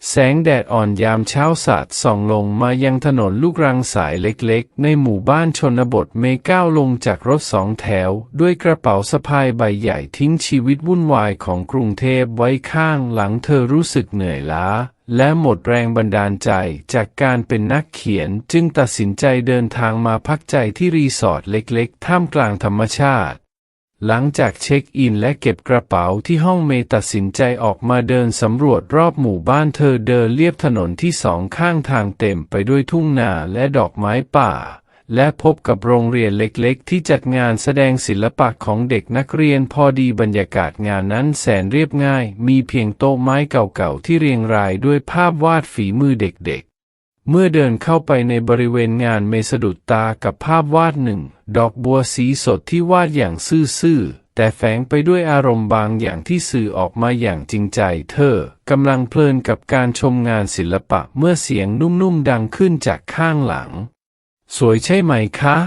แสงแดดอ่อนยามเช้าสาดส่องลงมายังถนนลูกรังสายเล็กๆในหมู่บ้านชนบทเมย์ก้าวลงจากรถสองแถวด้วยกระเป๋าสะพายใบใหญ่ทิ้งชีวิตวุ่นวายของกรุงเทพไว้ข้างหลังเธอรู้สึกเหนื่อยล้าและหมดแรงบันดาลใจจากการเป็นนักเขียนจึงตัดสินใจเดินทางมาพักใจที่รีสอร์ทเล็กๆท่ามกลางธรรมชาติหลังจากเช็คอินและเก็บกระเป๋าที่ห้องเมย์ตัดสินใจออกมาเดินสำรวจรอบหมู่บ้านเธอเดินเลียบถนนที่สองข้างทางเต็มไปด้วยทุ่งนาและดอกไม้ป่าและพบกับโรงเรียนเล็กๆที่จัดงานแสดงศิลปะของเด็กนักเรียนพอดีบรรยากาศงานนั้นแสนเรียบง่ายมีเพียงโต๊ะไม้เก่าๆที่เรียงรายด้วยภาพวาดฝีมือเด็กๆเมื่อเดินเข้าไปในบริเวณงานเมย์สะดุดตากับภาพวาดหนึ่งดอกบัวสีสดที่วาดอย่างซื่อๆแต่แฝงไปด้วยอารมณ์บางอย่างที่สื่อออกมาอย่างจริงใจเธอกำลังเพลินกับการชมงานศิลปะเมื่อเสียงนุ่มๆดังขึ้นจากข้างหลังสวยใช่ไหมคะ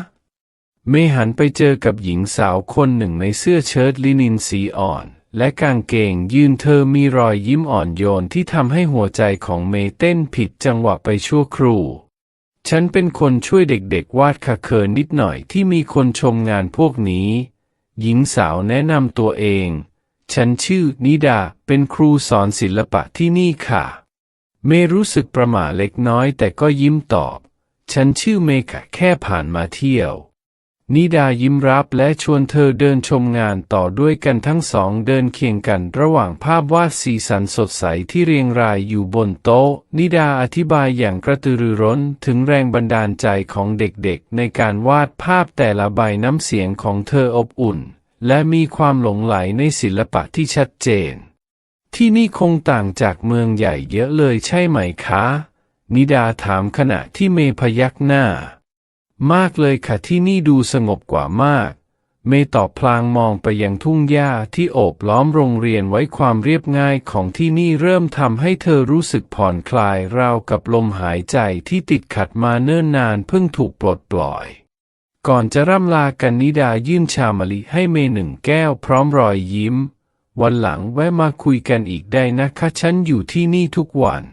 เมย์หันไปเจอกับหญิงสาวคนหนึ่งในเสื้อเชิ้ตลินินสีอ่อนและกางเกงยีนเธอมีรอยยิ้มอ่อนโยนที่ทำให้หัวใจของเมย์เต้นผิดจังหวะไปชั่วครู่ฉันเป็นคนช่วยเด็กๆวาดค่ะเขินนิดหน่อยที่มีคนชมงานพวกนี้หญิงสาวแนะนำตัวเองฉันชื่อนิดาเป็นครูสอนศิลปะที่นี่ค่ะเมย์รู้สึกประหม่าเล็กน้อยแต่ก็ยิ้มตอบฉันชื่อเมย์ค่ะแค่ผ่านมาเที่ยวนิดายิ้มรับและชวนเธอเดินชมงานต่อด้วยกันทั้งสองเดินเคียงกันระหว่างภาพวาดสีสันสดใสที่เรียงรายอยู่บนโต๊ะนิดาอธิบายอย่างกระตือรือร้นถึงแรงบันดาลใจของเด็กๆในการวาดภาพแต่ละใบน้ำเสียงของเธออบอุ่นและมีความหลงใหลในศิลปะที่ชัดเจนที่นี่คงต่างจากเมืองใหญ่เยอะเลยใช่ไหมคะนิดาถามขณะที่เมย์พยักหน้ามากเลยค่ะที่นี่ดูสงบกว่ามากเมย์ตอบพลางมองไปยังทุ่งหญ้าที่โอบล้อมโรงเรียนไว้ความเรียบง่ายของที่นี่เริ่มทำให้เธอรู้สึกผ่อนคลายราวกับลมหายใจที่ติดขัดมาเนิ่นนานเพิ่งถูกปลดปล่อยก่อนจะร่ำลากันนิดายื่นชามะลิให้เมย์1 แก้วพร้อมรอยยิ้มวันหลังแวะมาคุยกันอีกได้นะคะฉันอยู่ที่นี่ทุกวัน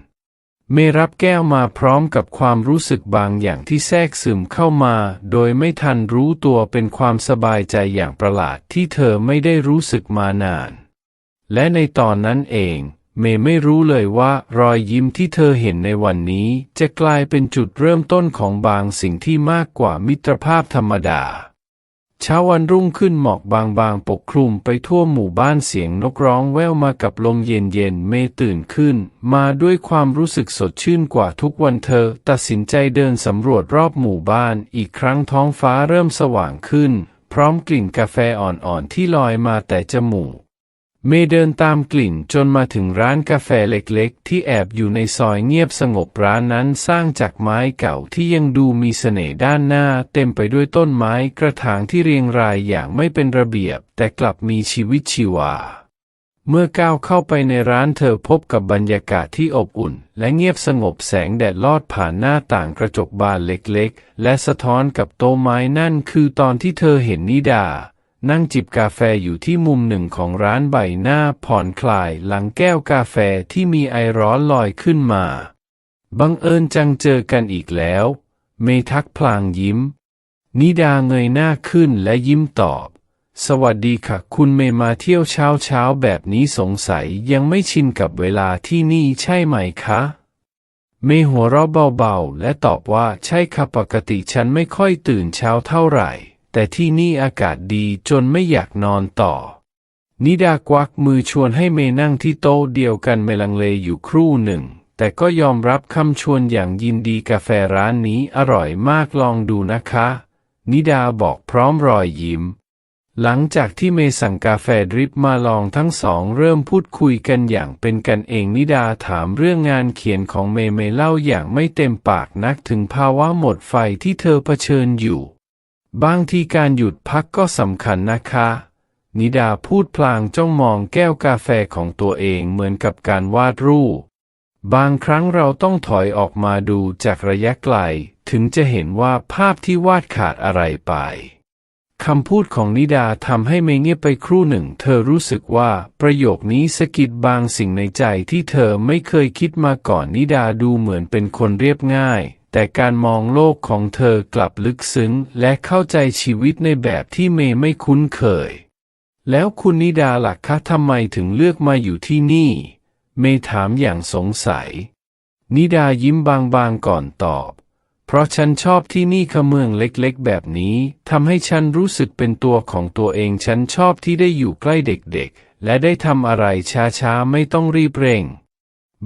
เมย์รับแก้วมาพร้อมกับความรู้สึกบางอย่างที่แทรกซึมเข้ามาโดยไม่ทันรู้ตัวเป็นความสบายใจอย่างประหลาดที่เธอไม่ได้รู้สึกมานานและในตอนนั้นเองเมย์ไม่รู้เลยว่ารอยยิ้มที่เธอเห็นในวันนี้จะกลายเป็นจุดเริ่มต้นของบางสิ่งที่มากกว่ามิตรภาพธรรมดาเช้าวันรุ่งขึ้นหมอกบางๆปกคลุมไปทั่วหมู่บ้านเสียงนกร้องแว่วมากับลมเย็นๆเมย์ตื่นขึ้นมาด้วยความรู้สึกสดชื่นกว่าทุกวันเธอตัดสินใจเดินสำรวจรอบหมู่บ้านอีกครั้งท้องฟ้าเริ่มสว่างขึ้นพร้อมกลิ่นกาแฟอ่อนๆที่ลอยมาแต่จมูกเมย์เดินตามกลิ่นจนมาถึงร้านกาแฟเล็กๆที่แอบอยู่ในซอยเงียบสงบร้านนั้นสร้างจากไม้เก่าที่ยังดูมีเสน่ห์ด้านหน้าเต็มไปด้วยต้นไม้กระถางที่เรียงรายอย่างไม่เป็นระเบียบแต่กลับมีชีวิตชีวาเมื่อก้าวเข้าไปในร้านเธอพบกับบรรยากาศที่อบอุ่นและเงียบสงบแสงแดดลอดผ่านหน้าต่างกระจกบานเล็กๆและสะท้อนกับโต๊ะไม้นั่นคือตอนที่เธอเห็นนิดานั่งจิบกาแฟอยู่ที่มุมหนึ่งของร้านใบหน้าผ่อนคลายหลังแก้วกาแฟที่มีไอร้อนลอยขึ้นมาบังเอิญจังเจอกันอีกแล้วเมย์ทักพลางยิ้มนิดาเงยหน้าขึ้นและยิ้มตอบสวัสดีค่ะคุณเมย์มาเที่ยวเช้าแบบนี้สงสัยยังไม่ชินกับเวลาที่นี่ใช่ไหมคะเมย์หัวเราะเบาๆและตอบว่าใช่ค่ะปกติฉันไม่ค่อยตื่นเช้าเท่าไหร่แต่ที่นี่อากาศดีจนไม่อยากนอนต่อนิดากวักมือชวนให้เมย์นั่งที่โต๊ะเดียวกันเมลังเลอยู่ครู่หนึ่งแต่ก็ยอมรับคำชวนอย่างยินดีกาแฟร้านนี้อร่อยมากลองดูนะคะนิดาบอกพร้อมรอยยิ้มหลังจากที่เมย์สั่งกาแฟดริปมาลองทั้งสองเริ่มพูดคุยกันอย่างเป็นกันเองนิดาถามเรื่องงานเขียนของเมย์เล่าอย่างไม่เต็มปากนักถึงภาวะหมดไฟที่เธอเผชิญอยู่บางทีการหยุดพักก็สำคัญนะคะนิดาพูดพลางจ้องมองแก้วกาแฟของตัวเองเหมือนกับการวาดรูปบางครั้งเราต้องถอยออกมาดูจากระยะไกลถึงจะเห็นว่าภาพที่วาดขาดอะไรไป คำพูดของนิดาทำให้เมย์เงียบไปครู่หนึ่งเธอรู้สึกว่าประโยคนี้สะกิดบางสิ่งในใจที่เธอไม่เคยคิดมาก่อนนิดาดูเหมือนเป็นคนเรียบง่ายแต่การมองโลกของเธอกลับลึกซึ้งและเข้าใจชีวิตในแบบที่เมย์ไม่คุ้นเคยแล้วคุณนิดาล่ะคะทำไมถึงเลือกมาอยู่ที่นี่เมย์ถามอย่างสงสัยนิดายิ้มบางๆก่อนตอบเพราะฉันชอบที่นี่ค่ะเมืองเล็กๆแบบนี้ทำให้ฉันรู้สึกเป็นตัวของตัวเองฉันชอบที่ได้อยู่ใกล้เด็กๆและได้ทำอะไรช้าๆไม่ต้องรีบเร่ง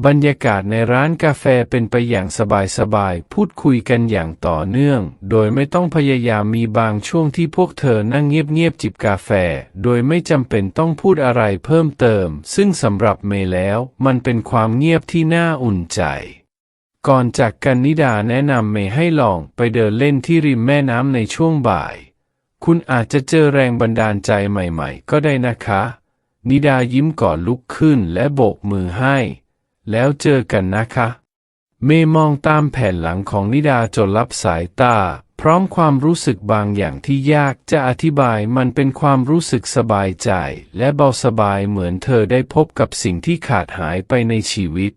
บรรยากาศในร้านกาแฟเป็นไปอย่างสบายๆพูดคุยกันอย่างต่อเนื่องโดยไม่ต้องพยายามมีบางช่วงที่พวกเธอนั่งเงียบๆจิบกาแฟโดยไม่จำเป็นต้องพูดอะไรเพิ่มเติมซึ่งสำหรับเมย์แล้วมันเป็นความเงียบที่น่าอุ่นใจก่อนจากกันนิดาแนะนำเมย์ให้ลองไปเดินเล่นที่ริมแม่น้ำในช่วงบ่ายคุณอาจจะเจอแรงบันดาลใจใหม่ๆก็ได้นะคะนิดายิ้มก่อนลุกขึ้นและโบกมือให้แล้วเจอกันนะคะเมย์มองตามแผ่นหลังของนิดาจนลับสายตาพร้อมความรู้สึกบางอย่างที่ยากจะอธิบายมันเป็นความรู้สึกสบายใจและเบาสบายเหมือนเธอได้พบกับสิ่งที่ขาดหายไปในชีวิต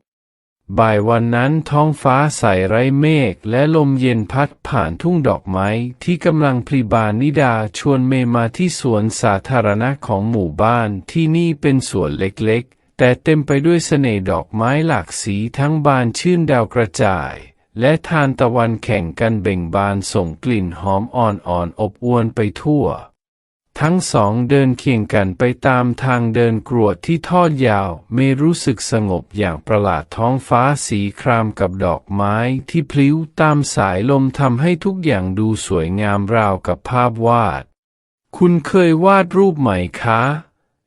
บ่ายวันนั้นท้องฟ้าใสไร้เมฆและลมเย็นพัดผ่านทุ่งดอกไม้ที่กำลังพลีบานนิดาชวนเมย์มาที่สวนสาธารณะของหมู่บ้านที่นี่เป็นสวนเล็กๆแต่เต็มไปด้วยเสน่ห์ดอกไม้หลากสีทั้งบานชื่นดาวกระจายและทานตะวันแข่งกันเบ่งบานส่งกลิ่นหอมอ่อนๆอบอวลไปทั่วทั้งสองเดินเคียงกันไปตามทางเดินกรวดที่ทอดยาวเมย์รู้สึกสงบอย่างประหลาดท้องฟ้าสีครามกับดอกไม้ที่พลิ้วตามสายลมทำให้ทุกอย่างดูสวยงามราวกับภาพวาดคุณเคยวาดรูปไหมคะ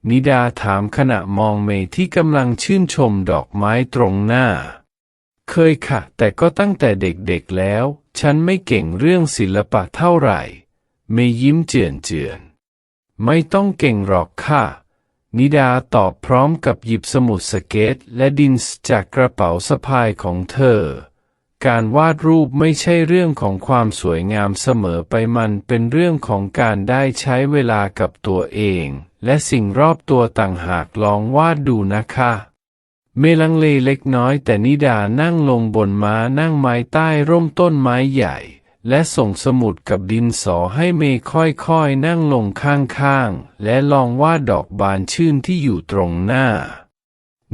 นิดาถามขณะมองเมย์ที่กำลังชื่นชมดอกไม้ตรงหน้าเคยค่ะแต่ก็ตั้งแต่เด็กๆแล้วฉันไม่เก่งเรื่องศิลปะเท่าไหร่เมย์ยิ้มเจือนไม่ต้องเก่งหรอกค่ะนิดาตอบพร้อมกับหยิบสมุดสเก็ตและดินสอจากกระเป๋าสะพายของเธอการวาดรูปไม่ใช่เรื่องของความสวยงามเสมอไปมันเป็นเรื่องของการได้ใช้เวลากับตัวเองและสิ่งรอบตัวต่างหากลองวาดดูนะคะเมลังเลเล็กน้อยแต่นิดานั่งลงบนม้านั่งไม้ใต้ร่มต้นไม้ใหญ่และส่งสมุดกับดินสอให้เมย์ค่อยๆนั่งลงข้างๆและลองวาดดอกบานชื่นที่อยู่ตรงหน้า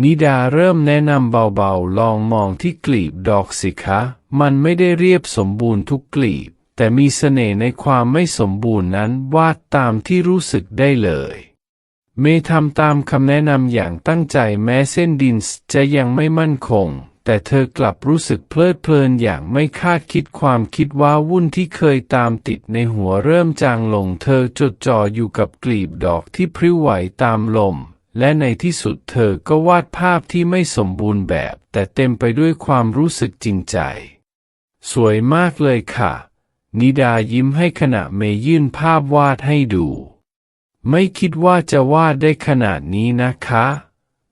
นิดาเริ่มแนะนำเบาๆลองมองที่กลีบดอกสิคะมันไม่ได้เรียบสมบูรณ์ทุกกลีบแต่มีเสน่ห์ในความไม่สมบูรณ์นั้นวาดตามที่รู้สึกได้เลยเมย์ทำตามคำแนะนำอย่างตั้งใจแม้เส้นดินจะยังไม่มั่นคงแต่เธอกลับรู้สึกเพลิดเพลินอย่างไม่คาดคิดความคิดว้าวุ่นที่เคยตามติดในหัวเริ่มจางลงเธอจดจ่ออยู่กับกลีบดอกที่พลิ้วไหวตามลมและในที่สุดเธอก็วาดภาพที่ไม่สมบูรณ์แบบแต่เต็มไปด้วยความรู้สึกจริงใจสวยมากเลยค่ะนิดายิ้มให้ขณะเมย์ยื่นภาพวาดให้ดูไม่คิดว่าจะวาดได้ขนาดนี้นะคะ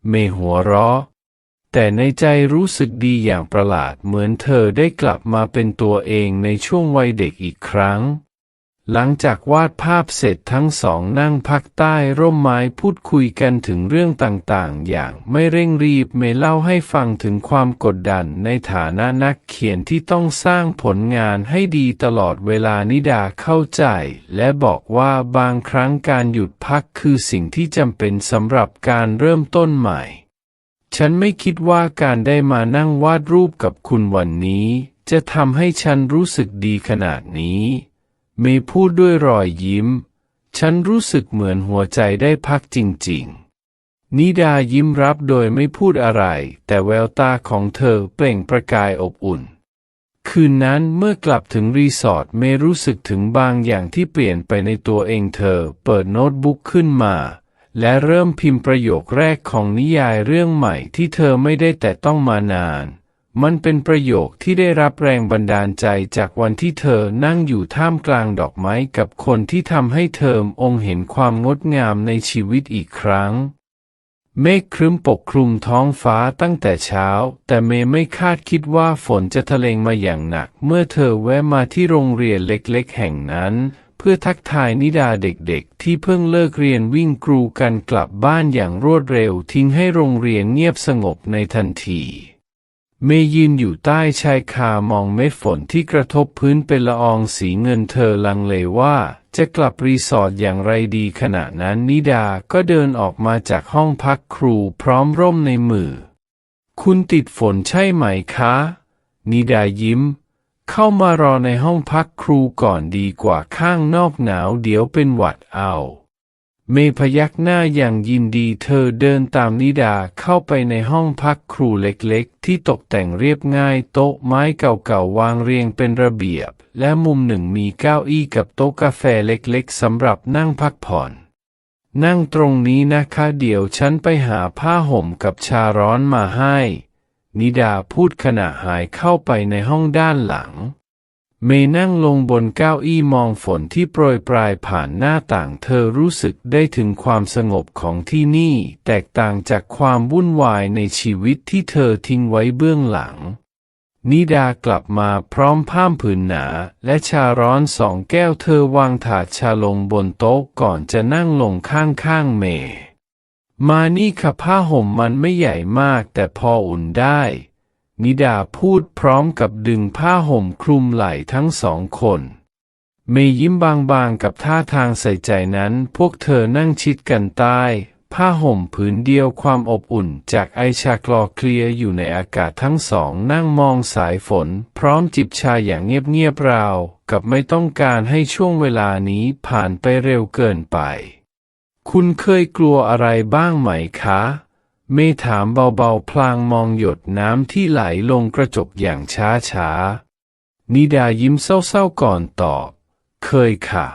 เมย์หัวเราะแต่ในใจรู้สึกดีอย่างประหลาดเหมือนเธอได้กลับมาเป็นตัวเองในช่วงวัยเด็กอีกครั้งหลังจากวาดภาพเสร็จทั้งสองนั่งพักใต้ร่มไม้พูดคุยกันถึงเรื่องต่างๆอย่างไม่เร่งรีบเมย์เล่าให้ฟังถึงความกดดันในฐานะนักเขียนที่ต้องสร้างผลงานให้ดีตลอดเวลานิดาเข้าใจและบอกว่าบางครั้งการหยุดพักคือสิ่งที่จำเป็นสำหรับการเริ่มต้นใหม่ฉันไม่คิดว่าการได้มานั่งวาดรูปกับคุณวันนี้จะทำให้ฉันรู้สึกดีขนาดนี้เมย์พูดด้วยรอยยิ้มฉันรู้สึกเหมือนหัวใจได้พักจริงๆนิดายิ้มรับโดยไม่พูดอะไรแต่แววตาของเธอเปล่งประกายอบอุ่นคืนนั้นเมื่อกลับถึงรีสอร์ทเมย์รู้สึกถึงบางอย่างที่เปลี่ยนไปในตัวเองเธอเปิดโน้ตบุ๊กขึ้นมาและเริ่มพิมพ์ประโยคแรกของนิยายเรื่องใหม่ที่เธอไม่ได้แต่ต้องมานานมันเป็นประโยคที่ได้รับแรงบันดาลใจจากวันที่เธอนั่งอยู่ท่ามกลางดอกไม้กับคนที่ทำให้เธอเห็นความงดงามในชีวิตอีกครั้งเมฆครึ้มปกคลุมท้องฟ้าตั้งแต่เช้าแต่เมย์ไม่คาดคิดว่าฝนจะทะเลงมาอย่างหนักเมื่อเธอแวะมาที่โรงเรียนเล็กๆแห่งนั้น เพื่อทักทายนิดาเด็กๆที่เพิ่งเลิกเรียนวิ่งกรูกันกลับบ้านอย่างรวดเร็วทิ้งให้โรงเรียนเงียบสงบในทันทีเมย์ยืนอยู่ใต้ชายคามองเม็ดฝนที่กระทบพื้นเป็นละอองสีเงินเธอลังเลว่าจะกลับรีสอร์ทอย่างไรดีขณะนั้นนิดาก็เดินออกมาจากห้องพักครูพร้อมร่มในมือคุณติดฝนใช่ไหมคะนิดายิ้มเข้ามารอในห้องพักครูก่อนดีกว่าข้างนอกหนาวเดี๋ยวเป็นหวัดเอาเมย์พยักหน้าอย่างยินดีเธอเดินตามนิดาเข้าไปในห้องพักครูเล็กๆที่ตกแต่งเรียบง่ายโต๊ะไม้เก่าๆวางเรียงเป็นระเบียบและมุมหนึ่งมีเก้าอี้กับโต๊ะกาแฟเล็กๆสำหรับนั่งพักผ่อนนั่งตรงนี้นะคะเดี๋ยวฉันไปหาผ้าห่มกับชาร้อนมาให้นิดาพูดขณะหายเข้าไปในห้องด้านหลังเมย์นั่งลงบนเก้าอี้มองฝนที่โปรยปลายผ่านหน้าต่างเธอรู้สึกได้ถึงความสงบของที่นี่แตกต่างจากความวุ่นวายในชีวิตที่เธอทิ้งไว้เบื้องหลังนิดากลับมาพร้อมผ้าผืนหนาและชาร้อน2 แก้วเธอวางถาดชาลงบนโต๊ะก่อนจะนั่งลงข้างเมย์มานี่ค่ะผ้าห่มมันไม่ใหญ่มากแต่พออุ่นได้นิดาพูดพร้อมกับดึงผ้าห่มคลุมไหล่ทั้ง2 คนเมย์ยิ้มบางๆกับท่าทางใส่ใจนั้นพวกเธอนั่งชิดกันใต้ผ้าห่มผืนเดียวความอบอุ่นจากไอชาคลอเคลียอยู่ในอากาศทั้งสองนั่งมองสายฝนพร้อมจิบชาอย่างเงียบๆราวกับไม่ต้องการให้ช่วงเวลานี้ผ่านไปเร็วเกินไปคุณเคยกลัวอะไรบ้างไหมคะเมย์ถามเบาๆพลางมองหยดน้ำที่ไหลลงกระจกอย่างช้าๆนิดายิ้มเศร้าๆก่อนตอบเคยค่ะ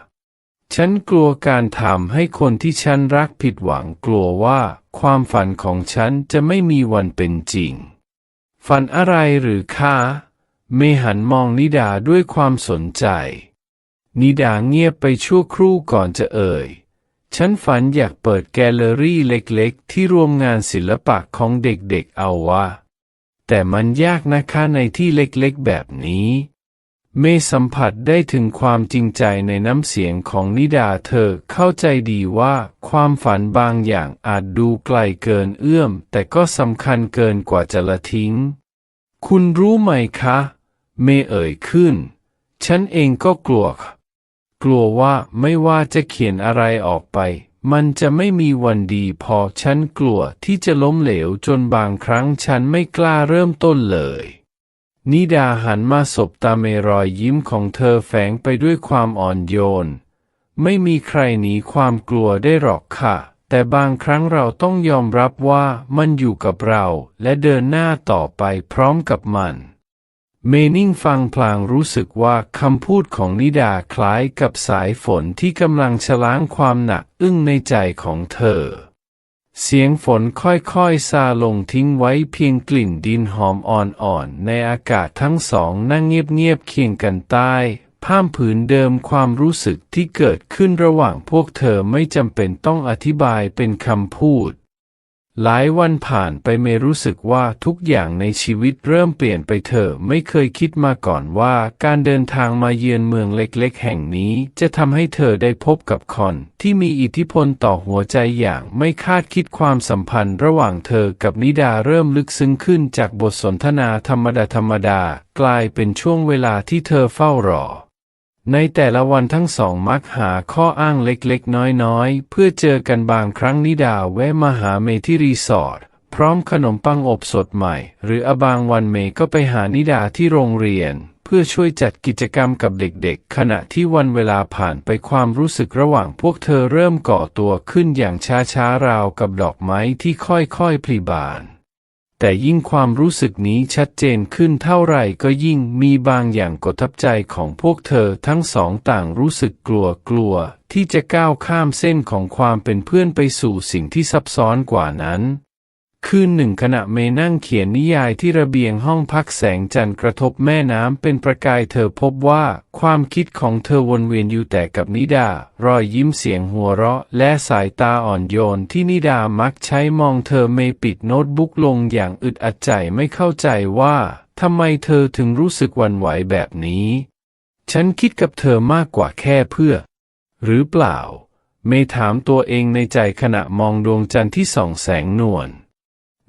ฉันกลัวการทำให้คนที่ฉันรักผิดหวังกลัวว่าความฝันของฉันจะไม่มีวันเป็นจริงฝันอะไรหรือคะเมย์หันมองนิดาด้วยความสนใจนิดาเงียบไปชั่วครู่ก่อนจะเอ่ยฉันฝันอยากเปิดแกลเลอรี่เล็กๆที่รวมงานศิลปะของเด็กๆเอาวะแต่มันยากนะคะในที่เล็กๆแบบนี้เมย์สัมผัสได้ถึงความจริงใจในน้ำเสียงของนิดาเธอเข้าใจดีว่าความฝันบางอย่างอาจดูไกลเกินเอื้อมแต่ก็สำคัญเกินกว่าจะละทิ้งคุณรู้ไหมคะเมย์เอ่ยขึ้นฉันเองก็กลัวว่าไม่ว่าจะเขียนอะไรออกไปมันจะไม่มีวันดีพอฉันกลัวที่จะล้มเหลวจนบางครั้งฉันไม่กล้าเริ่มต้นเลยนิดาหันมาสบตาเมย์รอยยิ้มของเธอแฝงไปด้วยความอ่อนโยนไม่มีใครหนีความกลัวได้หรอกค่ะแต่บางครั้งเราต้องยอมรับว่ามันอยู่กับเราและเดินหน้าต่อไปพร้อมกับมันเมย์นิ่งฟังพลางรู้สึกว่าคำพูดของนิดาคล้ายกับสายฝนที่กำลังชะล้างความหนักอึ้งในใจของเธอเสียงฝนค่อยๆซาลงทิ้งไว้เพียงกลิ่นดินหอมอ่อนๆในอากาศทั้งสองนั่งเงียบๆเคียงกันใต้ผ้าผืนเดิมความรู้สึกที่เกิดขึ้นระหว่างพวกเธอไม่จำเป็นต้องอธิบายเป็นคำพูดหลายวันผ่านไปเมย์รู้สึกว่าทุกอย่างในชีวิตเริ่มเปลี่ยนไปเธอไม่เคยคิดมาก่อนว่าการเดินทางมาเยือนเมืองเล็กๆแห่งนี้จะทำให้เธอได้พบกับคนที่มีอิทธิพลต่อหัวใจอย่างไม่คาดคิดความสัมพันธ์ระหว่างเธอกับนิดาเริ่มลึกซึ้งขึ้นจากบทสนทนาธรรมดากลายเป็นช่วงเวลาที่เธอเฝ้ารอในแต่ละวันทั้งสองมักหาข้ออ้างเล็กๆน้อยๆเพื่อเจอกันบางครั้งนิดาแวะมาหาเมย์ที่รีสอร์ทพร้อมขนมปังอบสดใหม่หรือบางวันเมย์ก็ไปหานิดาที่โรงเรียนเพื่อช่วยจัดกิจกรรมกับเด็กๆขณะที่วันเวลาผ่านไปความรู้สึกระหว่างพวกเธอเริ่มก่อตัวขึ้นอย่างช้าๆราวกับดอกไม้ที่ค่อยๆผลิบานแต่ยิ่งความรู้สึกนี้ชัดเจนขึ้นเท่าไหร่ก็ยิ่งมีบางอย่างกดทับใจของพวกเธอทั้งสองต่างรู้สึกกลัวที่จะก้าวข้ามเส้นของความเป็นเพื่อนไปสู่สิ่งที่ซับซ้อนกว่านั้นคืนหนึ่งขณะเมย์นั่งเขียนนิยายที่ระเบียงห้องพักแสงจันทร์กระทบแม่น้ำเป็นประกายเธอพบว่าความคิดของเธอวนเวียนอยู่แต่กับนิดารอยยิ้มเสียงหัวเราะและสายตาอ่อนโยนที่นิดามักใช้มองเธอเมย์ปิดโน้ตบุ๊กลงอย่างอึดอัดใจไม่เข้าใจว่าทำไมเธอถึงรู้สึกหวั่นไหวแบบนี้ฉันคิดกับเธอมากกว่าแค่เพื่อ หรือเปล่าเมย์ถามตัวเองในใจขณะมองดวงจันทร์ที่ส่องแสงนวล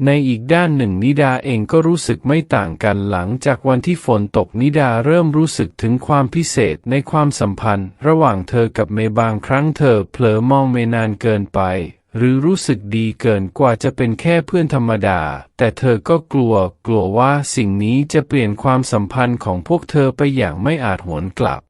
ในอีกด้านหนึ่งนิดาเองก็รู้สึกไม่ต่างกันหลังจากวันที่ฝนตกนิดาเริ่มรู้สึกถึงความพิเศษในความสัมพันธ์ระหว่างเธอกับเมย์บางครั้งเธอเผลอมองเมย์นานเกินไปหรือรู้สึกดีเกินกว่าจะเป็นแค่เพื่อนธรรมดาแต่เธอก็กลัวว่าสิ่งนี้จะเปลี่ยนความสัมพันธ์ของพวกเธอไปอย่างไม่อาจหวนกลับ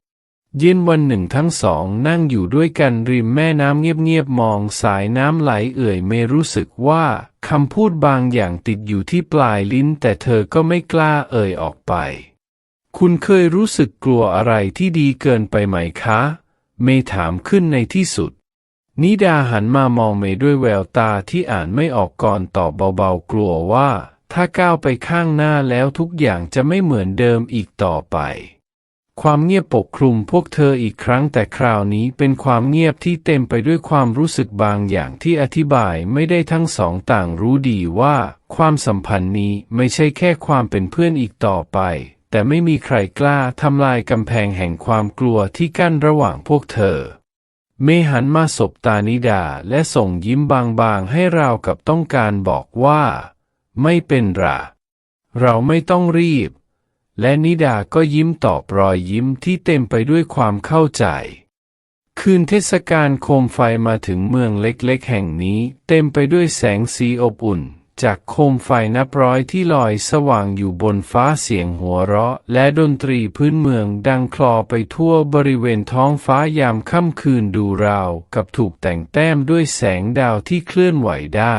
เย็นวันหนึ่งทั้งสองนั่งอยู่ด้วยกันริมแม่น้ำเงียบๆมองสายน้ำไหลเอื่อยเมย์รู้สึกว่าคำพูดบางอย่างติดอยู่ที่ปลายลิ้นแต่เธอก็ไม่กล้าเอ่ยออกไปคุณเคยรู้สึกกลัวอะไรที่ดีเกินไปไหมคะเมย์ถามขึ้นในที่สุดนิดาหันมามองเมย์ด้วยแววตาที่อ่านไม่ออกก่อนตอบเบาๆกลัวว่าถ้าก้าวไปข้างหน้าแล้วทุกอย่างจะไม่เหมือนเดิมอีกต่อไปความเงียบปกคลุมพวกเธออีกครั้งแต่คราวนี้เป็นความเงียบที่เต็มไปด้วยความรู้สึกบางอย่างที่อธิบายไม่ได้ทั้งสองต่างรู้ดีว่าความสัมพันธ์นี้ไม่ใช่แค่ความเป็นเพื่อนอีกต่อไปแต่ไม่มีใครกล้าทำลายกำแพงแห่งความกลัวที่กั้นระหว่างพวกเธอเมย์หันมาสบตานิดาและส่งยิ้มบางๆให้ราวกับต้องการบอกว่าไม่เป็นไรเราไม่ต้องรีบและนิดาก็ยิ้มตอบรอยยิ้มที่เต็มไปด้วยความเข้าใจคืนเทศกาลโคมไฟมาถึงเมืองเล็กๆแห่งนี้เต็มไปด้วยแสงสีอบอุ่นจากโคมไฟนับร้อยที่ลอยสว่างอยู่บนฟ้าเสียงหัวเราะและดนตรีพื้นเมืองดังคลอไปทั่วบริเวณท้องฟ้ายามค่ำคืนดูราวกับถูกแต่งแต้มด้วยแสงดาวที่เคลื่อนไหวได้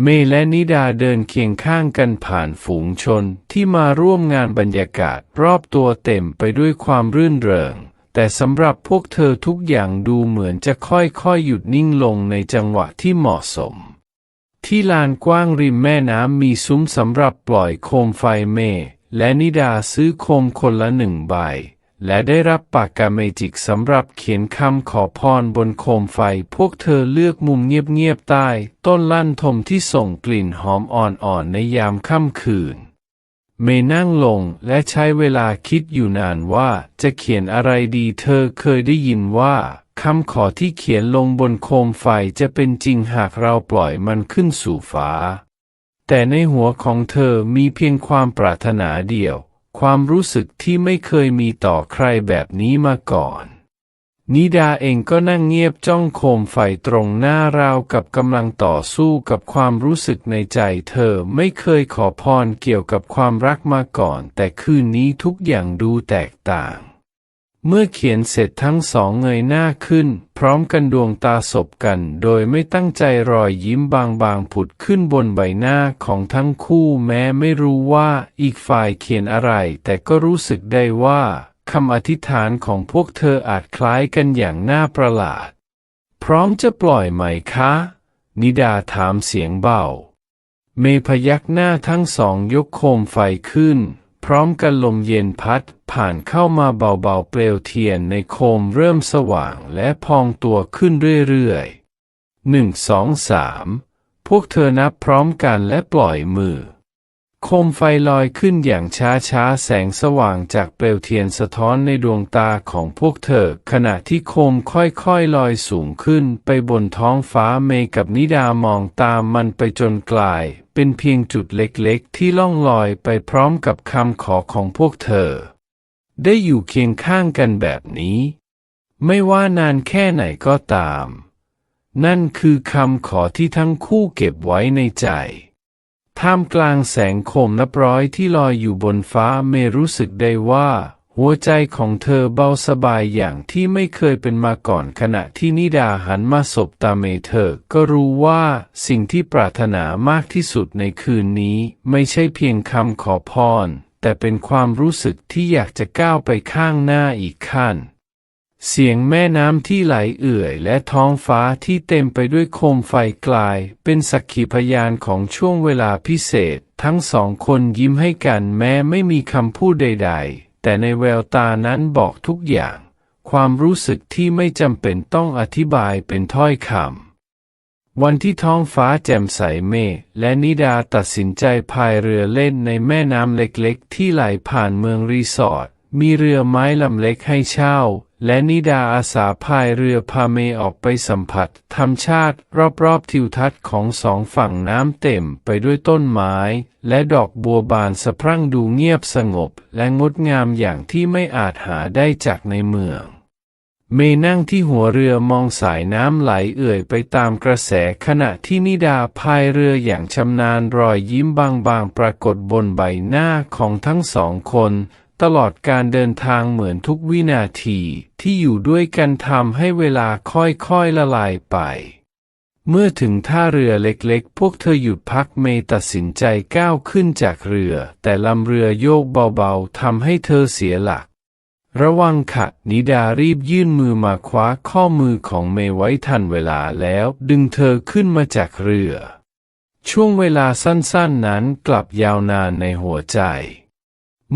เมย์และนิดาเดินเคียงข้างกันผ่านฝูงชนที่มาร่วมงานบรรยากาศรอบตัวเต็มไปด้วยความรื่นเริงแต่สำหรับพวกเธอทุกอย่างดูเหมือนจะค่อยๆหยุดนิ่งลงในจังหวะที่เหมาะสมที่ลานกว้างริมแม่น้ำมีซุ้มสำหรับปล่อยโคมไฟเมย์และนิดาซื้อโคมคนละ1 ใบและได้รับปากกาเมจิกสำหรับเขียนคำขอพรบนโคมไฟพวกเธอเลือกมุมเงียบๆใต้ต้นลั่นทมที่ส่งกลิ่นหอมอ่อนๆในยามค่ำคืนเมย์นั่งลงและใช้เวลาคิดอยู่นานว่าจะเขียนอะไรดีเธอเคยได้ยินว่าคำขอที่เขียนลงบนโคมไฟจะเป็นจริงหากเราปล่อยมันขึ้นสู่ฟ้าแต่ในหัวของเธอมีเพียงความปรารถนาเดียวความรู้สึกที่ไม่เคยมีต่อใครแบบนี้มาก่อนนิดาเองก็นั่งเงียบจ้องโคมไฟตรงหน้าราวกับกำลังต่อสู้กับความรู้สึกในใจเธอไม่เคยขอพรเกี่ยวกับความรักมาก่อนแต่คืนนี้ทุกอย่างดูแตกต่างเมื่อเขียนเสร็จทั้งสองเงยหน้าขึ้นพร้อมกันดวงตาสบกันโดยไม่ตั้งใจรอยยิ้มบางๆผุดขึ้นบนใบหน้าของทั้งคู่แม้ไม่รู้ว่าอีกฝ่ายเขียนอะไรแต่ก็รู้สึกได้ว่าคำอธิษฐานของพวกเธออาจคล้ายกันอย่างน่าประหลาดพร้อมจะปล่อยไหมคะนิดาถามเสียงเบาเมย์พยักหน้าทั้งสองยกโคมไฟขึ้นพร้อมกันลมเย็นพัดผ่านเข้ามาเบาๆเปลวเทียนในโคมเริ่มสว่างและพองตัวขึ้นเรื่อยๆ1 2 3พวกเธอนับพร้อมกันและปล่อยมือโคมไฟลอยขึ้นอย่างช้าๆแสงสว่างจากเปลวเทียนสะท้อนในดวงตาของพวกเธอขณะที่โคมค่อยๆลอยสูงขึ้นไปบนท้องฟ้าเมย์กับนิดามองตามมันไปจนกลายเป็นเพียงจุดเล็กๆที่ล่องลอยไปพร้อมกับคำขอของพวกเธอได้อยู่เคียงข้างกันแบบนี้ไม่ว่านานแค่ไหนก็ตามนั่นคือคำขอที่ทั้งคู่เก็บไว้ในใจท่ามกลางแสงโคมนับร้อยที่ลอยอยู่บนฟ้าเมย์รู้สึกได้ว่าหัวใจของเธอเบาสบายอย่างที่ไม่เคยเป็นมาก่อนขณะที่นิดาหันมาสบตาเมย์เธอก็รู้ว่าสิ่งที่ปรารถนามากที่สุดในคืนนี้ไม่ใช่เพียงคำขอพรแต่เป็นความรู้สึกที่อยากจะก้าวไปข้างหน้าอีกขั้นเสียงแม่น้ำที่ไหลเอื่อยและท้องฟ้าที่เต็มไปด้วยโคมไฟกลายเป็นสักขีพยานของช่วงเวลาพิเศษทั้งสองคนยิ้มให้กันแม้ไม่มีคำพูดใดๆแต่ในแววตานั้นบอกทุกอย่างความรู้สึกที่ไม่จำเป็นต้องอธิบายเป็นถ้อยคำวันที่ท้องฟ้าแจ่มใสเมฆและนิดาตัดสินใจพายเรือเล่นในแม่น้ำเล็กๆที่ไหลผ่านเมืองรีสอร์ทมีเรือไม้ลำเล็กให้เช่า และนิดาอาสาพายเรือพาเมย์ออกไปสัมผัสธรรมชาติรอบๆทิวทัศน์ของสองฝั่งน้ำเต็มไปด้วยต้นไม้และดอกบัวบานสะพรั่งดูเงียบสงบและงดงามอย่างที่ไม่อาจหาได้จากในเมืองเมย์นั่งที่หัวเรือมองสายน้ำไหลเอื่อยไปตามกระแสขณะที่นิดาพายเรืออย่างชำนาญรอยยิ้มบางๆปรากฏบนใบหน้าของทั้งสองคนตลอดการเดินทางเหมือนทุกวินาทีที่อยู่ด้วยกันทำให้เวลาค่อยๆละลายไปเมื่อถึงท่าเรือเล็กๆพวกเธอหยุดพักเมย์ตัดสินใจก้าวขึ้นจากเรือแต่ลำเรือโยกเบาๆทำให้เธอเสียหลักระวังค่ะนิดารีบยื่นมือมาคว้าข้อมือของเมย์ไว้ทันเวลาแล้วดึงเธอขึ้นมาจากเรือช่วงเวลาสั้นๆนั้นกลับยาวนานในหัวใจ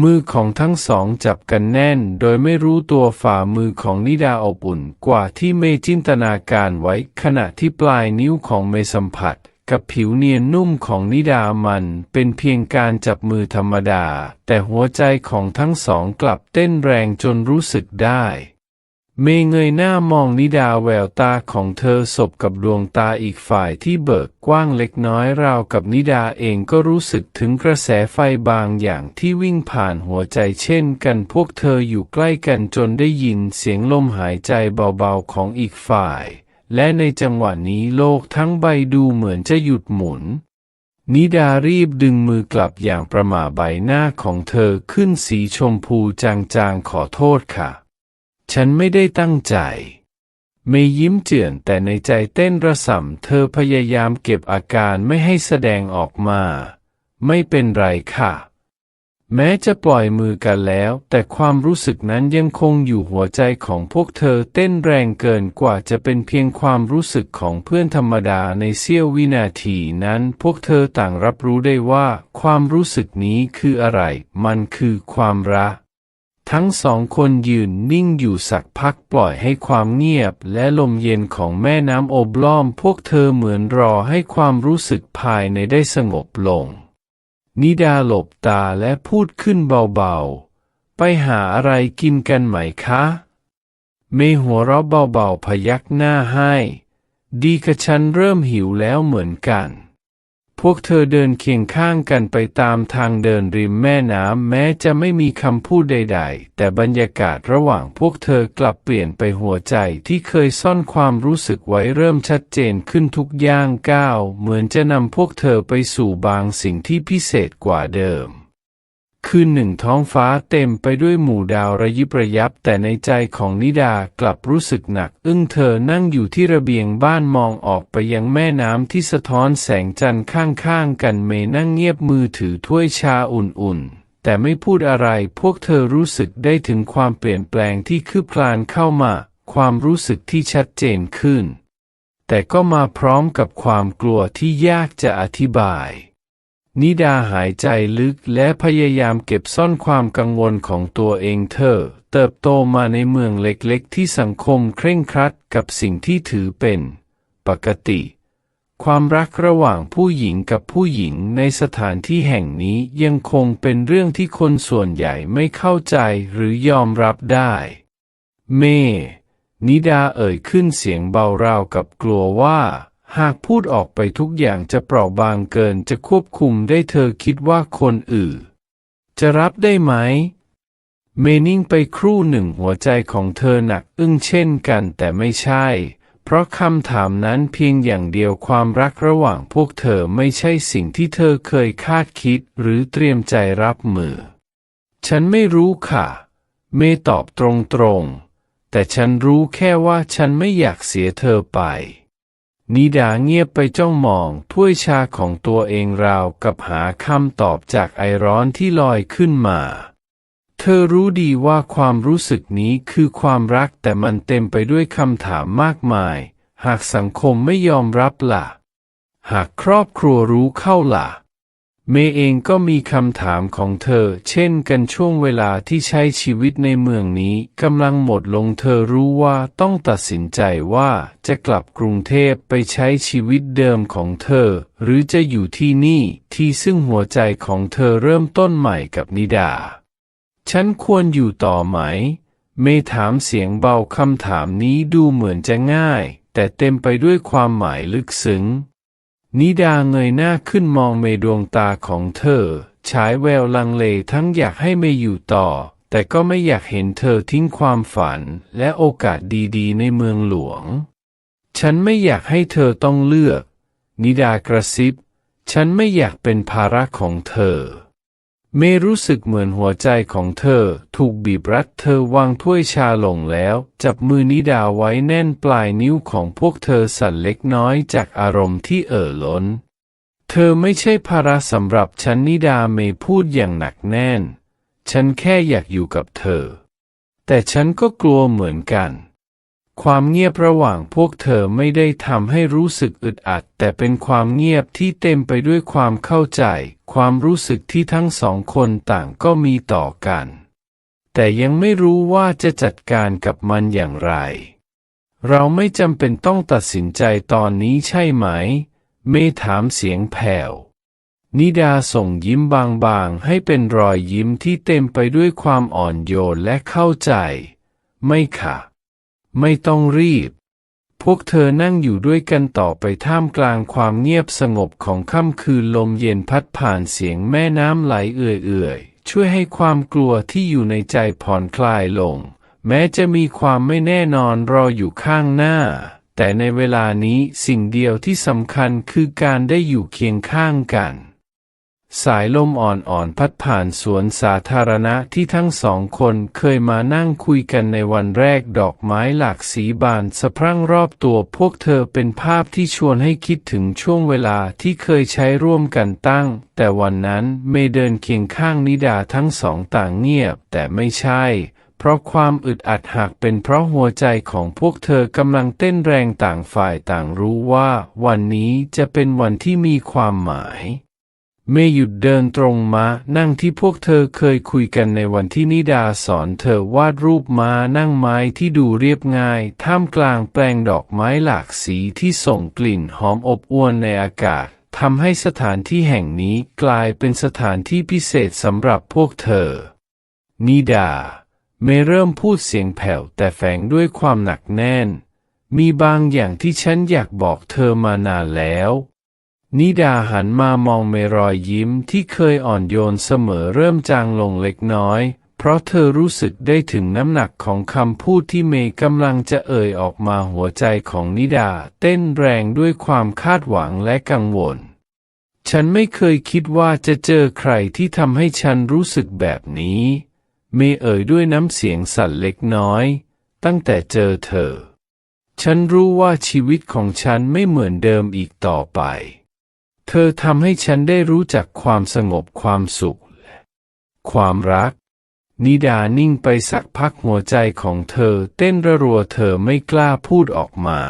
มือของทั้งสองจับกันแน่นโดยไม่รู้ตัวฝ่ามือของนิดาอบอุ่นกว่าที่เมย์จินตนาการไว้ขณะที่ปลายนิ้วของเมย์สัมผัสกับผิวเนียนนุ่มของนิดามันเป็นเพียงการจับมือธรรมดาแต่หัวใจของทั้งสองกลับเต้นแรงจนรู้สึกได้เมย์เงยหน้ามองนิดาแววตาของเธอสบกับดวงตาอีกฝ่ายที่เบิกกว้างเล็กน้อยราวกับนิดาเองก็รู้สึกถึงกระแสไฟบางอย่างที่วิ่งผ่านหัวใจเช่นกันพวกเธออยู่ใกล้กันจนได้ยินเสียงลมหายใจเบาๆของอีกฝ่ายและในจังหวะนี้โลกทั้งใบดูเหมือนจะหยุดหมุนนิดารีบดึงมือกลับอย่างประหม่าใบหน้าของเธอขึ้นสีชมพูจางๆขอโทษค่ะฉันไม่ได้ตั้งใจเมย์ยิ้มเจือนแต่ในใจเต้นระส่ำเธอพยายามเก็บอาการไม่ให้แสดงออกมาไม่เป็นไรค่ะแม้จะปล่อยมือกันแล้วแต่ความรู้สึกนั้นยังคงอยู่หัวใจของพวกเธอเต้นแรงเกินกว่าจะเป็นเพียงความรู้สึกของเพื่อนธรรมดาในเสี้ยววินาทีนั้นพวกเธอต่างรับรู้ได้ว่าความรู้สึกนี้คืออะไรมันคือความรักทั้งสองคนยืนนิ่งอยู่สักพักปล่อยให้ความเงียบและลมเย็นของแม่น้ำโอบล้อมพวกเธอเหมือนรอให้ความรู้สึกภายในได้สงบลงนิดาหลบตาและพูดขึ้นเบาๆไปหาอะไรกินกันไหมคะเมย์หัวเราะเบาๆพยักหน้าให้ดีค่ะฉันเริ่มหิวแล้วเหมือนกันพวกเธอเดินเคียงข้างกันไปตามทางเดินริมแม่น้ำแม้จะไม่มีคำพูดใดๆแต่บรรยากาศระหว่างพวกเธอกลับเปลี่ยนไปหัวใจที่เคยซ่อนความรู้สึกไว้เริ่มชัดเจนขึ้นทุกย่างก้าวเหมือนจะนำพวกเธอไปสู่บางสิ่งที่พิเศษกว่าเดิมคืนหนึ่งท้องฟ้าเต็มไปด้วยหมู่ดาวระยิบระยับแต่ในใจของนิดากลับรู้สึกหนักอึ้งเธอนั่งอยู่ที่ระเบียงบ้านมองออกไปยังแม่น้ำที่สะท้อนแสงจันทร์ข้างๆกันเมย์นั่งเงียบมือถือถ้วยชาอุ่นๆแต่ไม่พูดอะไรพวกเธอรู้สึกได้ถึงความเปลี่ยนแปลงที่คืบคลานเข้ามาความรู้สึกที่ชัดเจนขึ้นแต่ก็มาพร้อมกับความกลัวที่ยากจะอธิบายนิดาหายใจลึกและพยายามเก็บซ่อนความกังวลของตัวเองเธอเติบโตมาในเมืองเล็กๆที่สังคมเคร่งครัดกับสิ่งที่ถือเป็นปกติความรักระหว่างผู้หญิงกับผู้หญิงในสถานที่แห่งนี้ยังคงเป็นเรื่องที่คนส่วนใหญ่ไม่เข้าใจหรือยอมรับได้เมนิดาเอ่ยขึ้นเสียงเบาราวกับกลัวว่าหากพูดออกไปทุกอย่างจะเปราะบางเกินจะควบคุมได้เธอคิดว่าคนอื่นจะรับได้ไหมเมนิ่งไปครู่หนึ่งหัวใจของเธอหนักอึ้งเช่นกันแต่ไม่ใช่เพราะคำถามนั้นเพียงอย่างเดียวความรักระหว่างพวกเธอไม่ใช่สิ่งที่เธอเคยคาดคิดหรือเตรียมใจรับมือฉันไม่รู้ค่ะเมตอบตรงๆแต่ฉันรู้แค่ว่าฉันไม่อยากเสียเธอไปนิดาเงียบไปจ้องมองถ้วยชาของตัวเองราวกับหาคำตอบจากไอร้อนที่ลอยขึ้นมาเธอรู้ดีว่าความรู้สึกนี้คือความรักแต่มันเต็มไปด้วยคำถามมากมายหากสังคมไม่ยอมรับล่ะหากครอบครัวรู้เข้าล่ะเมย์เองก็มีคำถามของเธอเช่นกันช่วงเวลาที่ใช้ชีวิตในเมืองนี้กำลังหมดลงเธอรู้ว่าต้องตัดสินใจว่าจะกลับกรุงเทพไปใช้ชีวิตเดิมของเธอหรือจะอยู่ที่นี่ที่ซึ่งหัวใจของเธอเริ่มต้นใหม่กับนิดาฉันควรอยู่ต่อไหม เมย์ถามเสียงเบาคำถามนี้ดูเหมือนจะง่ายแต่เต็มไปด้วยความหมายลึกซึ้งนิดาเงยหน้าขึ้นมองเมย์ดวงตาของเธอฉายแววลังเลทั้งอยากให้เมย์อยู่ต่อแต่ก็ไม่อยากเห็นเธอทิ้งความฝันและโอกาสดีๆในเมืองหลวงฉันไม่อยากให้เธอต้องเลือกนิดากระซิบฉันไม่อยากเป็นภาระของเธอเมย์รู้สึกเหมือนหัวใจของเธอถูกบีบรัดเธอวางถ้วยชาลงแล้วจับมือนิดาไว้แน่นปลายนิ้วของพวกเธอสั่นเล็กน้อยจากอารมณ์ที่ล้นเธอไม่ใช่ภาระสำหรับฉันนิดาเมย์พูดอย่างหนักแน่นฉันแค่อยากอยู่กับเธอแต่ฉันก็กลัวเหมือนกันความเงียบระหว่างพวกเธอไม่ได้ทำให้รู้สึกอึดอัดแต่เป็นความเงียบที่เต็มไปด้วยความเข้าใจความรู้สึกที่ทั้งสองคนต่างก็มีต่อกันแต่ยังไม่รู้ว่าจะจัดการกับมันอย่างไรเราไม่จำเป็นต้องตัดสินใจตอนนี้ใช่ไหมเมย์ถามเสียงแผ่วนิดาส่งยิ้มบางๆให้เป็นรอยยิ้มที่เต็มไปด้วยความอ่อนโยนและเข้าใจไม่ค่ะไม่ต้องรีบพวกเธอนั่งอยู่ด้วยกันต่อไปท่ามกลางความเงียบสงบของค่ำคืนลมเย็นพัดผ่านเสียงแม่น้ำไหลเอื่อยๆช่วยให้ความกลัวที่อยู่ในใจผ่อนคลายลงแม้จะมีความไม่แน่นอนรออยู่ข้างหน้าแต่ในเวลานี้สิ่งเดียวที่สำคัญคือการได้อยู่เคียงข้างกันสายลมอ่อนๆพัดผ่านสวนสาธารณะที่ทั้งสองคนเคยมานั่งคุยกันในวันแรกดอกไม้หลากสีบานสะพรั่งรอบตัวพวกเธอเป็นภาพที่ชวนให้คิดถึงช่วงเวลาที่เคยใช้ร่วมกันแต่วันนั้นเมย์เดินเคียงข้างนิดาทั้งสองต่างเงียบแต่ไม่ใช่เพราะความอึดอัดหากเป็นเพราะหัวใจของพวกเธอกำลังเต้นแรงต่างฝ่ายต่างรู้ว่าวันนี้จะเป็นวันที่มีความหมายเมย์หยุดเดินตรงมานั่งที่พวกเธอเคยคุยกันในวันที่นิดาสอนเธอวาดรูปม้านั่งไม้ที่ดูเรียบง่ายท่ามกลางแปลงดอกไม้หลากสีที่ส่งกลิ่นหอมอบอวลในอากาศทำให้สถานที่แห่งนี้กลายเป็นสถานที่พิเศษสำหรับพวกเธอนิดาเมย์เริ่มพูดเสียงแผ่วแต่แฝงด้วยความหนักแน่นมีบางอย่างที่ฉันอยากบอกเธอมานานแล้วนิดาหันมามองเมย์รอยยิ้มที่เคยอ่อนโยนเสมอเริ่มจางลงเล็กน้อยเพราะเธอรู้สึกได้ถึงน้ำหนักของคำพูดที่เมย์กำลังจะออกมาหัวใจของนิดาเต้นแรงด้วยความคาดหวังและกังวลฉันไม่เคยคิดว่าจะเจอใครที่ทำให้ฉันรู้สึกแบบนี้เมย์ด้วยน้ำเสียงสั่นเล็กน้อยตั้งแต่เจอเธอฉันรู้ว่าชีวิตของฉันไม่เหมือนเดิมอีกต่อไปเธอทำให้ฉันได้รู้จักความสงบความสุขและความรักนิดานิ่งไปสักพักหัวใจของเธอเต้นระรัวเธอไม่กล้าพูดออกมา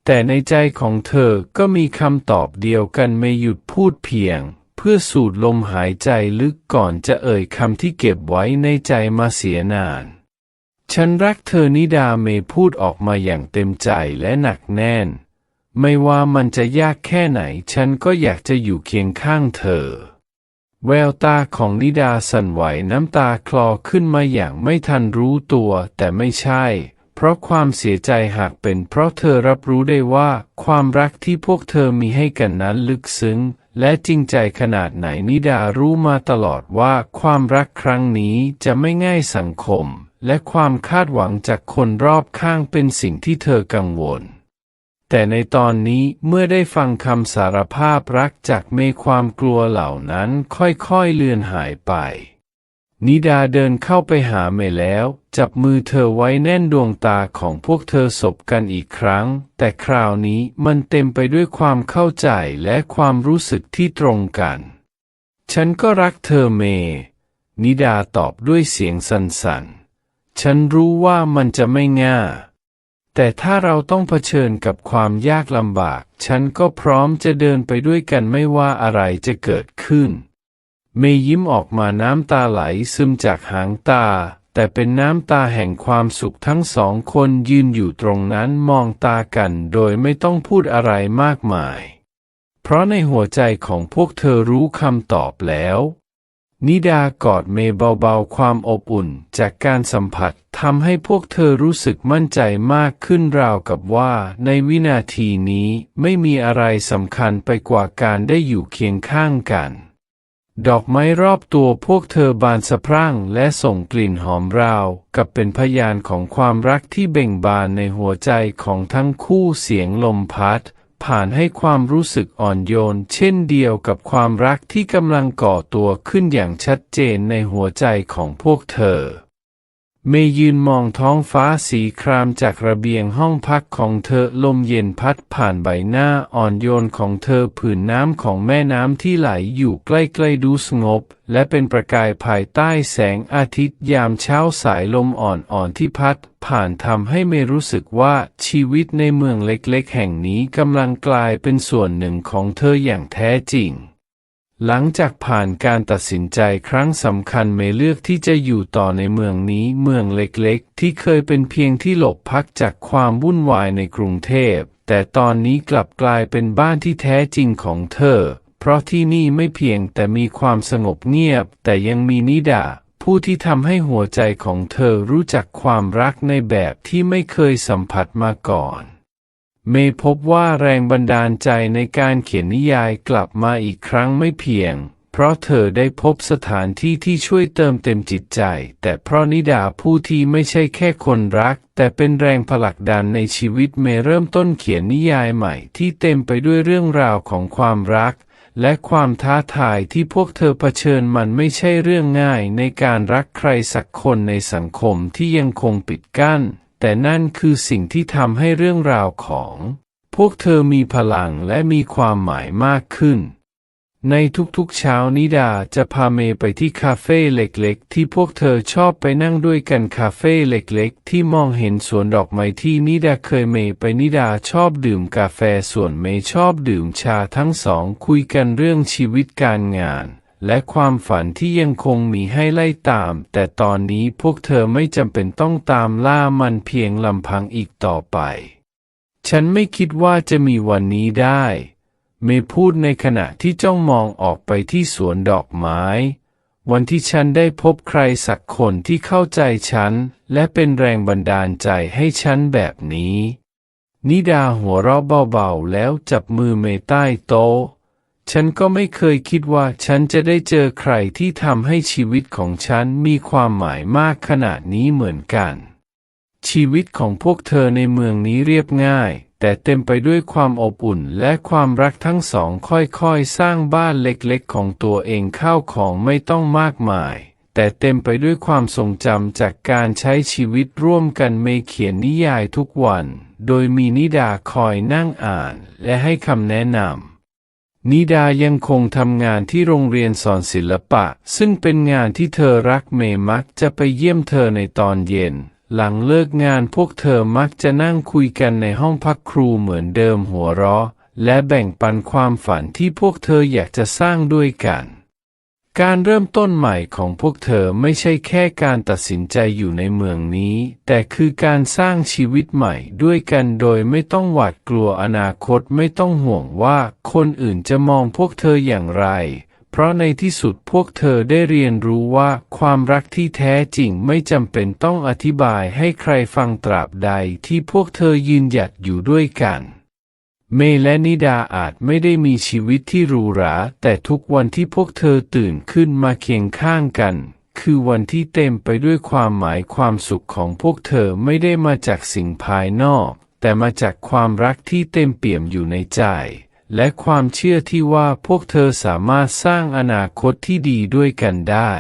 แต่ในใจของเธอก็มีคำตอบเดียวกันไม่หยุดพูดเพียงเพื่อสูดลมหายใจลึกก่อนจะคำที่เก็บไว้ในใจมาเสียนานฉันรักเธอนิดาเมย์พูดออกมาอย่างเต็มใจและหนักแน่นไม่ว่ามันจะยากแค่ไหนฉันก็อยากจะอยู่เคียงข้างเธอแววตาของนิดาสั่นไหวน้ำตาคลอขึ้นมาอย่างไม่ทันรู้ตัวแต่ไม่ใช่เพราะความเสียใจหากเป็นเพราะเธอรับรู้ได้ว่าความรักที่พวกเธอมีให้กันนั้นลึกซึ้งและจริงใจขนาดไหนนิดารู้มาตลอดว่าความรักครั้งนี้จะไม่ง่ายสังคมและความคาดหวังจากคนรอบข้างเป็นสิ่งที่เธอกังวลแต่ในตอนนี้เมื่อได้ฟังคำสารภาพรักจากเมย์ความกลัวเหล่านั้นค่อยๆเลือนหายไปนิดาเดินเข้าไปหาเมย์แล้วจับมือเธอไว้แน่นดวงตาของพวกเธอสบกันอีกครั้งแต่คราวนี้มันเต็มไปด้วยความเข้าใจและความรู้สึกที่ตรงกันฉันก็รักเธอเมย์นิดาตอบด้วยเสียงสั่นๆฉันรู้ว่ามันจะไม่ง่ายแต่ถ้าเราต้องเผชิญกับความยากลำบากฉันก็พร้อมจะเดินไปด้วยกันไม่ว่าอะไรจะเกิดขึ้นเมย์ยิ้มออกมาน้ำตาไหลซึมจากหางตาแต่เป็นน้ำตาแห่งความสุขทั้งสองคนยืนอยู่ตรงนั้นมองตากันโดยไม่ต้องพูดอะไรมากมายเพราะในหัวใจของพวกเธอรู้คำตอบแล้ว นิดากอดเมย์เบาๆความอบอุ่นจากการสัมผัสทำให้พวกเธอรู้สึกมั่นใจมากขึ้นราวกับว่าในวินาทีนี้ไม่มีอะไรสำคัญไปกว่าการได้อยู่เคียงข้างกันดอกไม้รอบตัวพวกเธอบานสะพรั่งและส่งกลิ่นหอมราวกับเป็นพยานของความรักที่เบ่งบานในหัวใจของทั้งคู่เสียงลมพัดผ่านให้ความรู้สึกอ่อนโยนเช่นเดียวกับความรักที่กำลังก่อตัวขึ้นอย่างชัดเจนในหัวใจของพวกเธอเมย์ยืนมองท้องฟ้าสีครามจากระเบียงห้องพักของเธอลมเย็นพัดผ่านใบหน้าอ่อนโยนของเธอผืนน้ำของแม่น้ำที่ไหลอยู่ใกล้ๆดูสงบและเป็นประกายภายใต้แสงอาทิตย์ยามเช้าสายลมอ่อนๆที่พัดผ่านทำให้เมย์รู้สึกว่าชีวิตในเมืองเล็กๆแห่งนี้กำลังกลายเป็นส่วนหนึ่งของเธออย่างแท้จริงหลังจากผ่านการตัดสินใจครั้งสำคัญเมย์เลือกที่จะอยู่ต่อในเมืองนี้เมืองเล็กๆที่เคยเป็นเพียงที่หลบพักจากความวุ่นวายในกรุงเทพแต่ตอนนี้กลับกลายเป็นบ้านที่แท้จริงของเธอเพราะที่นี่ไม่เพียงแต่มีความสงบเงียบแต่ยังมีนิดาผู้ที่ทำให้หัวใจของเธอรู้จักความรักในแบบที่ไม่เคยสัมผัสมาก่อนเมย์พบว่าแรงบันดาลใจในการเขียนนิยายกลับมาอีกครั้งไม่เพียงเพราะเธอได้พบสถานที่ที่ช่วยเติมเต็มจิตใจแต่เพราะนิดาผู้ที่ไม่ใช่แค่คนรักแต่เป็นแรงผลักดันในชีวิตเมย์เริ่มต้นเขียนนิยายใหม่ที่เต็มไปด้วยเรื่องราวของความรักและความท้าทายที่พวกเธอเผชิญมันไม่ใช่เรื่องง่ายในการรักใครสักคนในสังคมที่ยังคงปิดกั้นแต่นั่นคือสิ่งที่ทำให้เรื่องราวของพวกเธอมีพลังและมีความหมายมากขึ้นในทุกๆเช้านิดาจะพาเมย์ไปที่คาเฟ่เล็กๆที่พวกเธอชอบไปนั่งด้วยกันคาเฟ่เล็กๆที่มองเห็นสวนดอกไม้ที่นิดาเคยเมย์ไปนิดาชอบดื่มกาแฟส่วนเมย์ชอบดื่มชาทั้งสองคุยกันเรื่องชีวิตการงานและความฝันที่ยังคงมีให้ไล่ตามแต่ตอนนี้พวกเธอไม่จำเป็นต้องตามล่ามันเพียงลำพังอีกต่อไปฉันไม่คิดว่าจะมีวันนี้ได้เมย์พูดในขณะที่จ้องมองออกไปที่สวนดอกไม้วันที่ฉันได้พบใครสักคนที่เข้าใจฉันและเป็นแรงบันดาลใจให้ฉันแบบนี้นิดาหัวเราะเบาๆแล้วจับมือเมย์ใต้โต๊ะฉันก็ไม่เคยคิดว่าฉันจะได้เจอใครที่ทำให้ชีวิตของฉันมีความหมายมากขนาดนี้เหมือนกันชีวิตของพวกเธอในเมืองนี้เรียบง่ายแต่เต็มไปด้วยความอบอุ่นและความรักทั้งสองค่อยๆสร้างบ้านเล็กๆของตัวเองข้าวของไม่ต้องมากมายแต่เต็มไปด้วยความทรงจำจากการใช้ชีวิตร่วมกันเมย์เขียนนิยายทุกวันโดยมีนิดาคอยนั่งอ่านและให้คำแนะนำนิดายังคงทำงานที่โรงเรียนสอนศิลปะซึ่งเป็นงานที่เธอรักเมย์มักจะไปเยี่ยมเธอในตอนเย็นหลังเลิกงานพวกเธอมักจะนั่งคุยกันในห้องพักครูเหมือนเดิมหัวเราะและแบ่งปันความฝันที่พวกเธออยากจะสร้างด้วยกันการเริ่มต้นใหม่ของพวกเธอไม่ใช่แค่การตัดสินใจอยู่ในเมืองนี้แต่คือการสร้างชีวิตใหม่ด้วยกันโดยไม่ต้องหวาดกลัวอนาคตไม่ต้องห่วงว่าคนอื่นจะมองพวกเธออย่างไรเพราะในที่สุดพวกเธอได้เรียนรู้ว่าความรักที่แท้จริงไม่จำเป็นต้องอธิบายให้ใครฟังตราบใดที่พวกเธอยืนหยัดอยู่ด้วยกันเมย์และนิดาอาจไม่ได้มีชีวิตที่หรูหราแต่ทุกวันที่พวกเธอตื่นขึ้นมาเคียงข้างกันคือวันที่เต็มไปด้วยความหมายความสุขของพวกเธอไม่ได้มาจากสิ่งภายนอกแต่มาจากความรักที่เต็มเปี่ยมอยู่ในใจและความเชื่อที่ว่าพวกเธอสามารถสร้างอนาคตที่ดีด้วยกันได้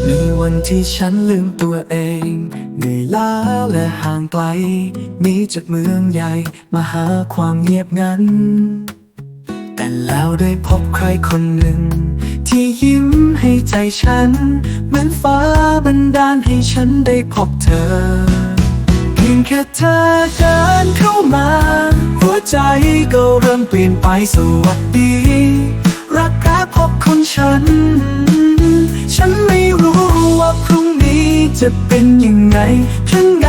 ในวันที่ฉันลืมตัวเองเหนื่อยล้าและห่างไกลหนีจากเมืองใหญ่มาหาความเงียบงันแต่แล้วได้พบใครคนหนึ่งที่ยิ้มให้ใจฉันเหมือนฟ้าบันดาลให้ฉันได้พบเธอเพียงแค่เธอเดินเข้ามาหัวใจก็เริ่มเปลี่ยนไปสวัสดีรักแรกพบของฉันไม่รู้ จะเป็นยังไงข้างใน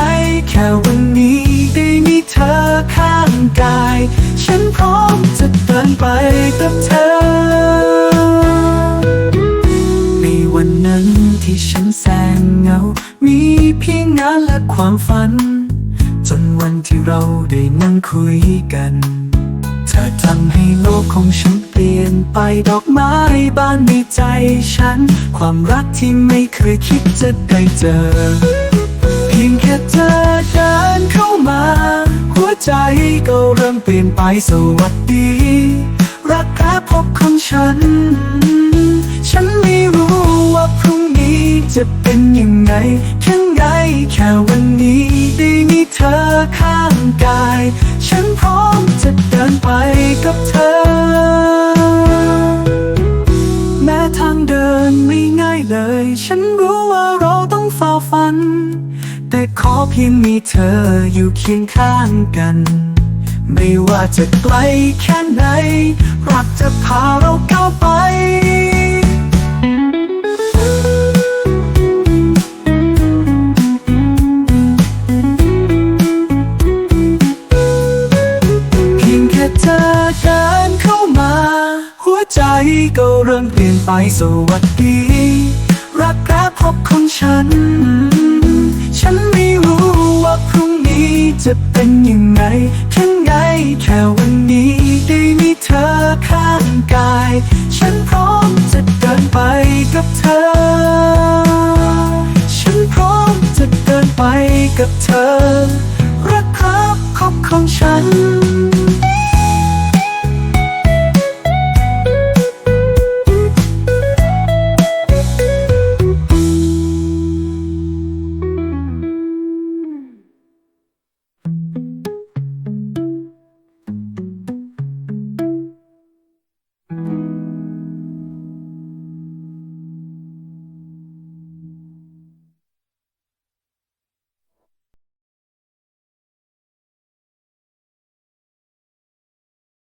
แค่วันนี้ได้มีเธอข้างกายฉันพร้อมจะเดินไปกับเธอในวันนั้นที่ฉันแสนเหงามีเพียงงานและความฝันจนวันที่เราได้นั่งคุยกันเธอทำให้โลกของฉันเปลี่ยนไปดอกไม้บานในใจฉันความรักที่ไม่เคยคิดจะได้เจอเพียงแค่เธอเดินเข้ามาหัวใจก็เริ่มเปลี่ยนไปสวัสดีรักแท้พบของฉันไม่รู้ว่าพรุ่งนี้จะเป็นยังไงข้างในแค่วันนี้ได้มีเธอข้างกายฉันพร้อมจะเดินไปกับเธอแม้ทางเดินไม่ง่ายเลยฉันรู้ว่าเราต้องฝ่าฟันแต่ขอเพียงมีเธออยู่เคียงข้างกันไม่ว่าจะไกลแค่ไหนรักจะพาเราก้าวไปเธอเดินเข้ามาหัวใจก็เริ่มเปลี่ยนไปสวัสดีรักแรกพบของฉันไม่รู้ว่าพรุ่งนี้จะเป็นยังไงข้างในแค่วันนี้ได้มีเธอข้างกายฉันพร้อมจะเดินไปกับเธอฉันพร้อมจะเดินไปกับเธอรักครับของฉัน